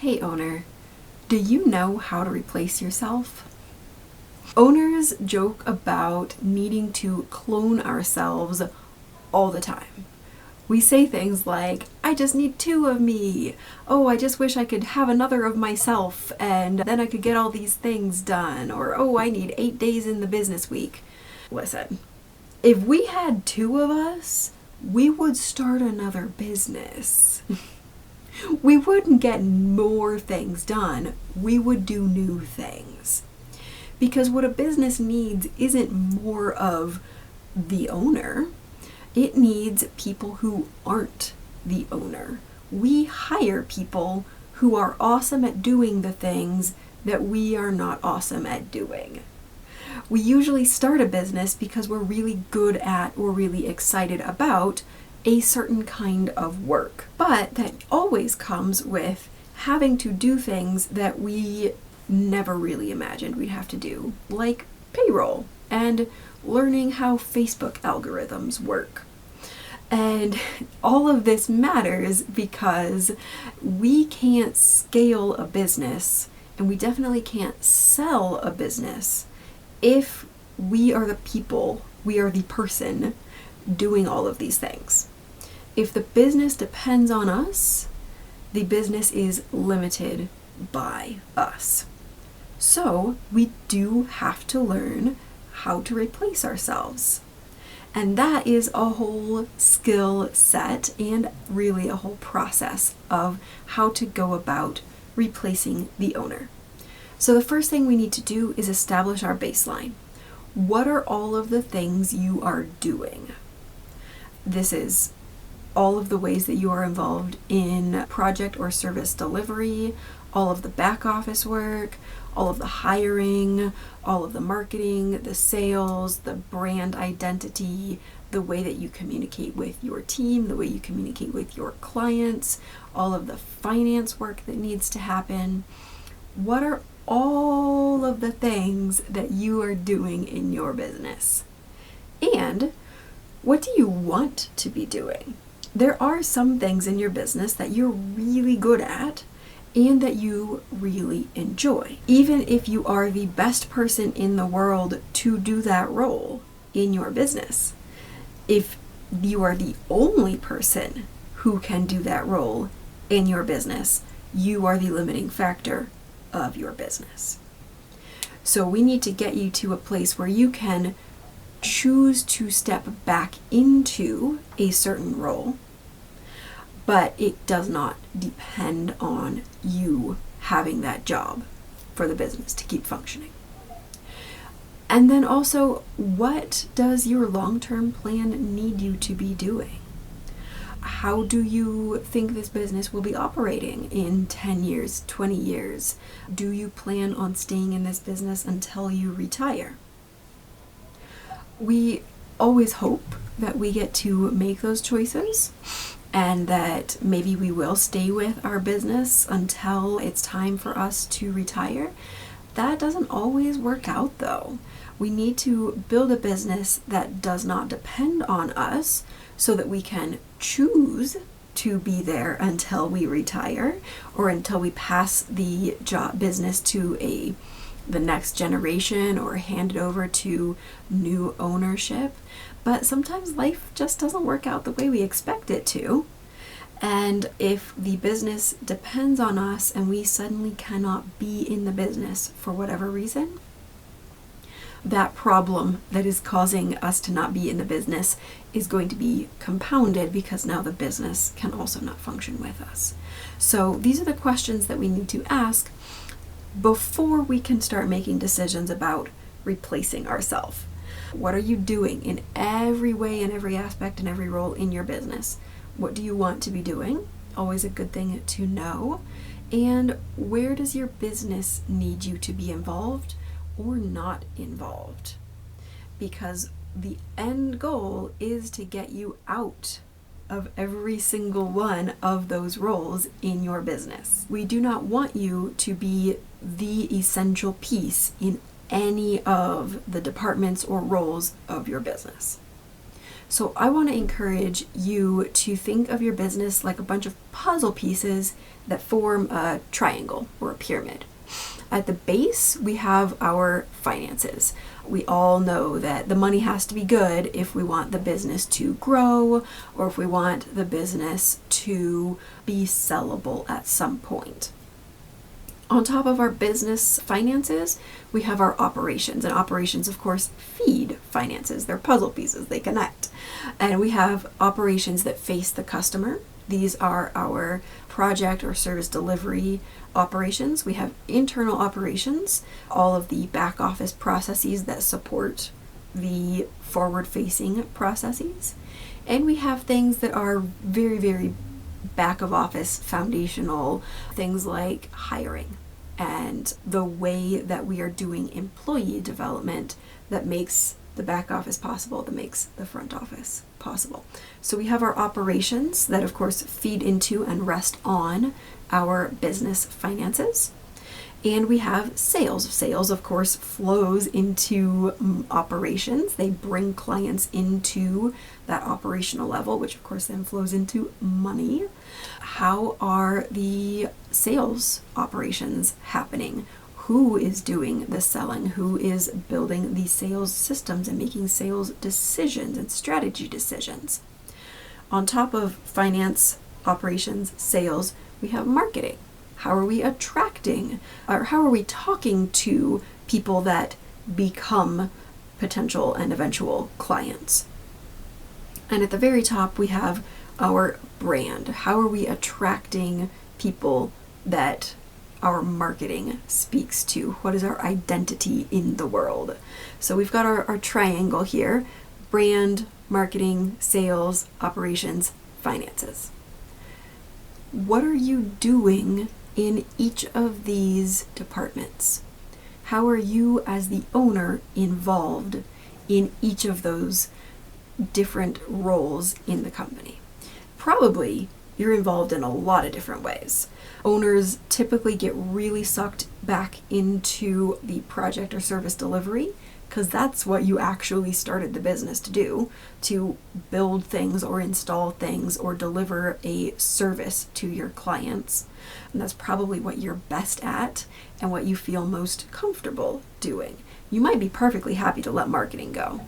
Hey owner, do you know how to replace yourself? Owners joke about needing to clone ourselves all the time. We say things like, I just need 2 of me. Oh, I just wish I could have another of myself and then I could get all these things done. Or, oh, I need 8 days in the business week. Listen, if we had 2 of us, we would start another business. We wouldn't get more things done. We would do new things. Because what a business needs isn't more of the owner. It needs people who aren't the owner. We hire people who are awesome at doing the things that we are not awesome at doing. We usually start a business because we're really good at or really excited about a certain kind of work. But that always comes with having to do things that we never really imagined we'd have to do, like payroll and learning how Facebook algorithms work. And all of this matters because we can't scale a business, and we definitely can't sell a business if we are the people, we are the person doing all of these things. If the business depends on us, the business is limited by us. So we do have to learn how to replace ourselves. And that is a whole skill set and really a whole process of how to go about replacing the owner. So the first thing we need to do is establish our baseline. What are all of the things you are doing? This is all of the ways that you are involved in project or service delivery, all of the back office work, all of the hiring, all of the marketing, the sales, the brand identity, the way that you communicate with your team, the way you communicate with your clients, all of the finance work that needs to happen. What are all of the things that you are doing in your business? And what do you want to be doing? There are some things in your business that you're really good at and that you really enjoy. Even if you are the best person in the world to do that role in your business, if you are the only person who can do that role in your business, you are the limiting factor of your business. So we need to get you to a place where you can choose to step back into a certain role, but it does not depend on you having that job for the business to keep functioning. And then also, what does your long-term plan need you to be doing? How do you think this business will be operating in 10 years, 20 years? Do you plan on staying in this business until you retire? We always hope that we get to make those choices and that maybe we will stay with our business until it's time for us to retire. That doesn't always work out though. We need to build a business that does not depend on us so that we can choose to be there until we retire or until we pass the business to the next generation or hand it over to new ownership. But sometimes life just doesn't work out the way we expect it to. And if the business depends on us and we suddenly cannot be in the business for whatever reason, that problem that is causing us to not be in the business is going to be compounded because now the business can also not function with us. So these are the questions that we need to ask before we can start making decisions about replacing ourselves. What are you doing in every way, in every aspect, in every role in your business? What do you want to be doing? Always a good thing to know. And where does your business need you to be involved or not involved? Because the end goal is to get you out of every single one of those roles in your business. We do not want you to be the essential piece in any of the departments or roles of your business. So I want to encourage you to think of your business like a bunch of puzzle pieces that form a triangle or a pyramid. At the base, we have our finances. We all know that the money has to be good if we want the business to grow or if we want the business to be sellable at some point. On top of our business finances, we have our operations. And operations, of course, feed finances. They're puzzle pieces, they connect. And we have operations that face the customer. These are our project or service delivery operations. We have internal operations, all of the back office processes that support the forward-facing processes. And we have things that are very, very back of office foundational, things like hiring and the way that we are doing employee development that makes the back office possible, that makes the front office possible. So we have our operations that of course feed into and rest on our business finances. And we have sales. Sales, of course, flows into operations. They bring clients into that operational level, which of course then flows into money. How are the sales operations happening? Who is doing the selling? Who is building the sales systems and making sales decisions and strategy decisions? On top of finance, operations, sales, we have marketing. How are we attracting, or how are we talking to people that become potential and eventual clients? And at the very top, we have our brand. How are we attracting people that our marketing speaks to? What is our identity in the world? So we've got our triangle here: brand, marketing, sales, operations, finances. What are you doing in each of these departments? How are you as the owner involved in each of those different roles in the company? Probably you're involved in a lot of different ways. Owners typically get really sucked back into the project or service delivery because that's what you actually started the business to do, to build things or install things or deliver a service to your clients. And that's probably what you're best at and what you feel most comfortable doing. You might be perfectly happy to let marketing go.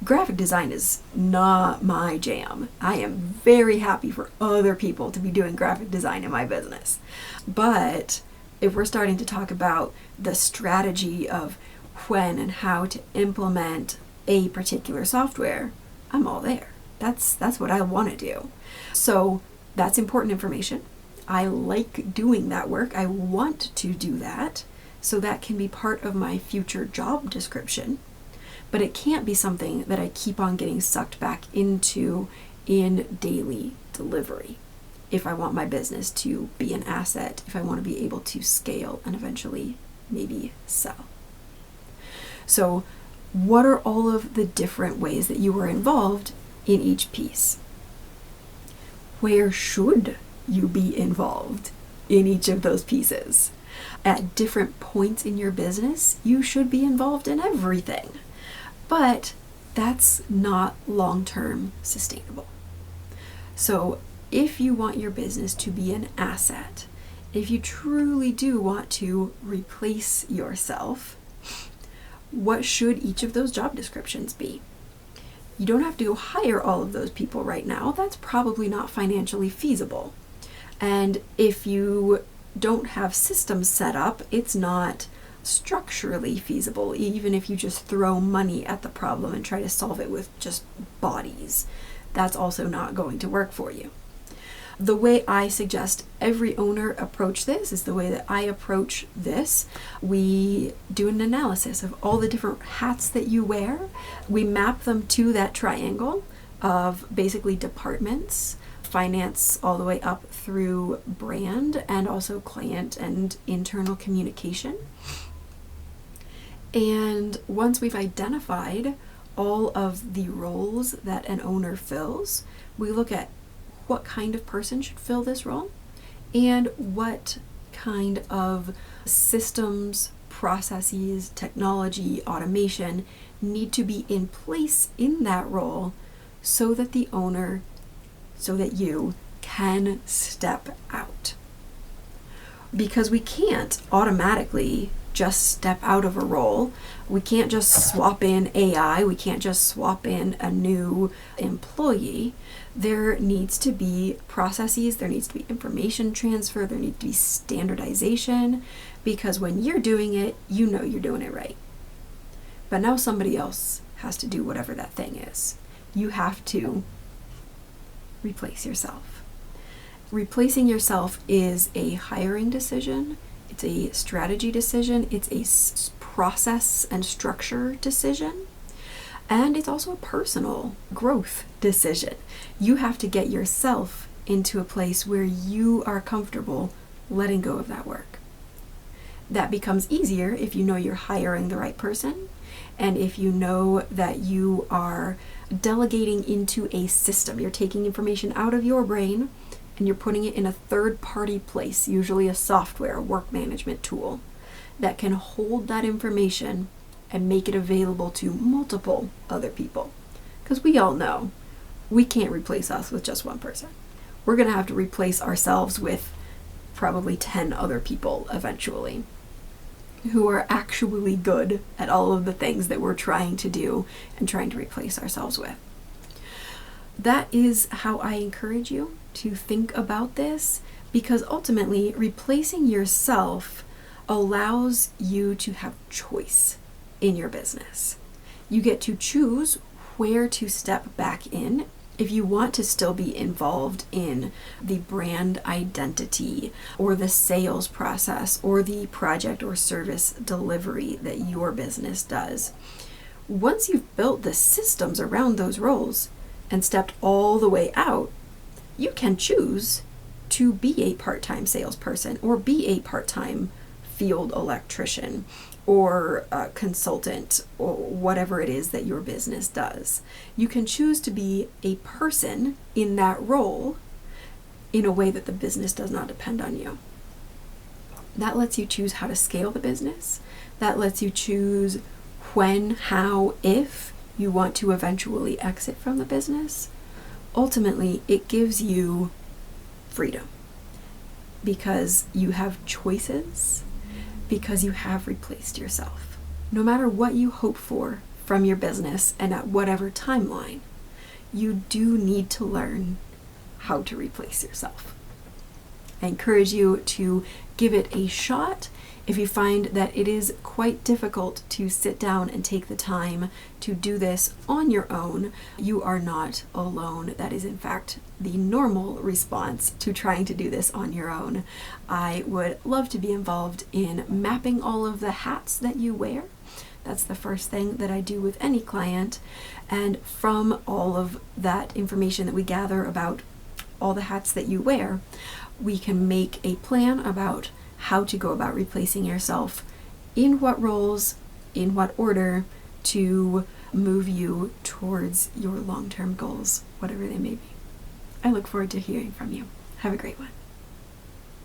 Graphic design is not my jam. I am very happy for other people to be doing graphic design in my business. But if we're starting to talk about the strategy of when and how to implement a particular software, I'm all there. That's what I want to do. So that's important information. I like doing that work. I want to do that. So that can be part of my future job description. But it can't be something that I keep on getting sucked back into in daily delivery. If I want my business to be an asset, if I want to be able to scale and eventually maybe sell. So what are all of the different ways that you are involved in each piece? Where should you be involved in each of those pieces? At different points in your business, you should be involved in everything. But that's not long-term sustainable. So if you want your business to be an asset, if you truly do want to replace yourself, what should each of those job descriptions be? You don't have to go hire all of those people right now. That's probably not financially feasible. And if you don't have systems set up, it's not structurally feasible, even if you just throw money at the problem and try to solve it with just bodies. That's also not going to work for you. The way I suggest every owner approach this is the way that I approach this. We do an analysis of all the different hats that you wear. We map them to that triangle of basically departments, finance all the way up through brand, and also client and internal communication. And once we've identified all of the roles that an owner fills, we look at what kind of person should fill this role and what kind of systems, processes, technology, automation need to be in place in that role so that you can step out. Because we can't automatically just step out of a role. We can't just swap in AI. We can't just swap in a new employee. There needs to be processes, there needs to be information transfer, there needs to be standardization, because when you're doing it, you know you're doing it right. But now somebody else has to do whatever that thing is. You have to replace yourself. Replacing yourself is a hiring decision. It's a strategy decision. It's a process and structure decision. And it's also a personal growth decision. You have to get yourself into a place where you are comfortable letting go of that work. That becomes easier if you know you're hiring the right person, and if you know that you are delegating into a system. You're taking information out of your brain and you're putting it in a third-party place, usually a software, a work management tool, that can hold that information and make it available to multiple other people. Because we all know we can't replace us with just one person. We're going to have to replace ourselves with probably 10 other people eventually, who are actually good at all of the things that we're trying to do and trying to replace ourselves with. That is how I encourage you to think about this, because ultimately replacing yourself allows you to have choice in your business. You get to choose where to step back in if you want to still be involved in the brand identity or the sales process or the project or service delivery that your business does. Once you've built the systems around those roles and stepped all the way out, you can choose to be a part-time salesperson or be a part-time field electrician or a consultant or whatever it is that your business does. You can choose to be a person in that role in a way that the business does not depend on you. That lets you choose how to scale the business. That lets you choose when, how, if you want to eventually exit from the business. Ultimately, it gives you freedom because you have choices, because you have replaced yourself. No matter what you hope for from your business and at whatever timeline, you do need to learn how to replace yourself. I encourage you to give it a shot. If you find that it is quite difficult to sit down and take the time to do this on your own, you are not alone. That is, in fact, the normal response to trying to do this on your own. I would love to be involved in mapping all of the hats that you wear. That's the first thing that I do with any client. And from all of that information that we gather about all the hats that you wear, we can make a plan about how to go about replacing yourself, in what roles, in what order, to move you towards your long-term goals, whatever they may be. I look forward to hearing from you. Have a great one.